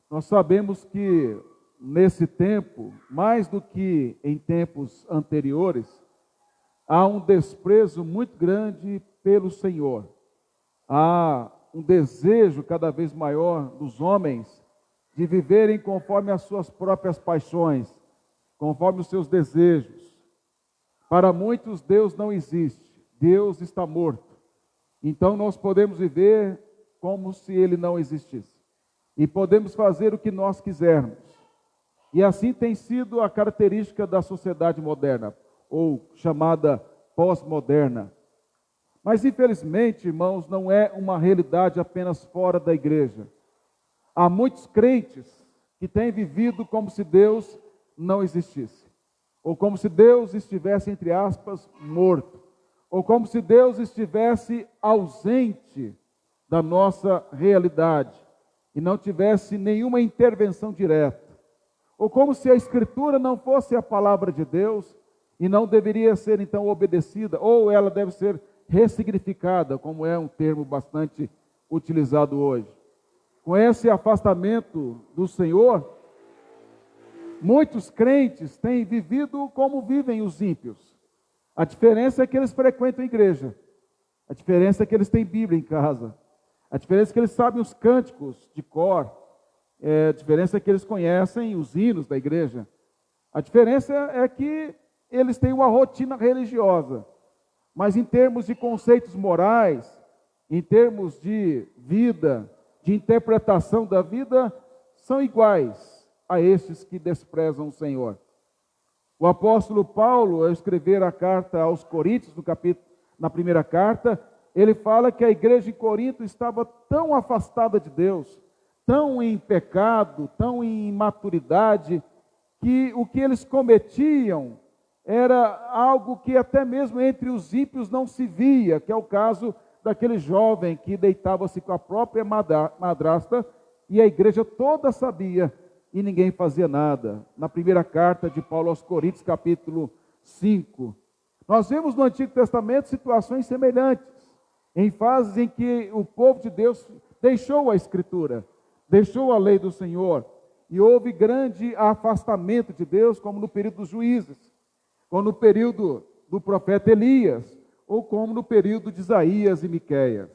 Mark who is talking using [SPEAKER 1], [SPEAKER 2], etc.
[SPEAKER 1] Nós sabemos que nesse tempo, mais do que em tempos anteriores, há um desprezo muito grande pelo Senhor. Há um desejo cada vez maior dos homens de viverem conforme as suas próprias paixões, conforme os seus desejos. Para muitos, Deus não existe, Deus está morto. Então nós podemos viver como se Ele não existisse. E podemos fazer o que nós quisermos. E assim tem sido a característica da sociedade moderna, ou chamada pós-moderna. Mas infelizmente, irmãos, não é uma realidade apenas fora da igreja. Há muitos crentes que têm vivido como se Deus não existisse. Ou como se Deus estivesse, entre aspas, morto. Ou como se Deus estivesse ausente da nossa realidade. E não tivesse nenhuma intervenção direta. Ou como se a Escritura não fosse a palavra de Deus e não deveria ser então obedecida, ou ela deve ser ressignificada, como é um termo bastante utilizado hoje. Com esse afastamento do Senhor, muitos crentes têm vivido como vivem os ímpios. A diferença é que eles frequentam a igreja. A diferença é que eles têm Bíblia em casa. A diferença é que eles sabem os cânticos de cor. A diferença é que eles conhecem os hinos da igreja. A diferença é que eles têm uma rotina religiosa. Mas em termos de conceitos morais, em termos de vida, de interpretação da vida, são iguais a estes que desprezam o Senhor. O apóstolo Paulo, ao escrever a carta aos Coríntios, na primeira carta, ele fala que a igreja em Corinto estava tão afastada de Deus, tão em pecado, tão em imaturidade, que o que eles cometiam era algo que até mesmo entre os ímpios não se via, que é o caso daquele jovem que deitava-se com a própria madrasta, e a igreja toda sabia, e ninguém fazia nada. Na primeira carta de Paulo aos Coríntios, capítulo 5. Nós vemos no Antigo Testamento situações semelhantes, em fases em que o povo de Deus deixou a Escritura, deixou a lei do Senhor, e houve grande afastamento de Deus, como no período dos juízes, como no período do profeta Elias, ou como no período de Isaías e Miqueias.